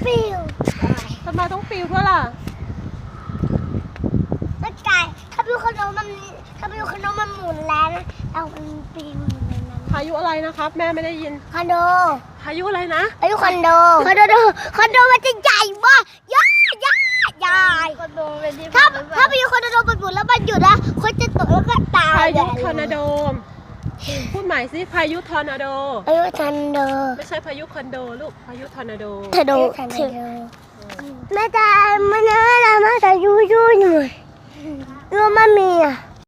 ปิว ทำไมต้องปิวด้วยล่ะ แล้วไก่ถ้าปิวคอนโดมันหมุนแล้วเรามันปิวอยู่ในนั้น พายุอะไรนะครับ แม่ไม่ได้ยิน คอนโด พายุอะไรนะ คอนโดมันจะใหญ่มากใหญ่คอนโดเป็นที่ถ้าปิวคอนโดมันหมุนแล้วมันหยุดแล้วคนจะตกแล้วก็ตาย พายุทอร์นาโด พูดใหม่สิพายุทอร์นาโด พายุคอนโด ไม่ใช่พายุคอนโดลูก พายุทอร์นาโด แม่ตามันอะไรมาแต่ยูหน่อยรู้มันมีอ่ะ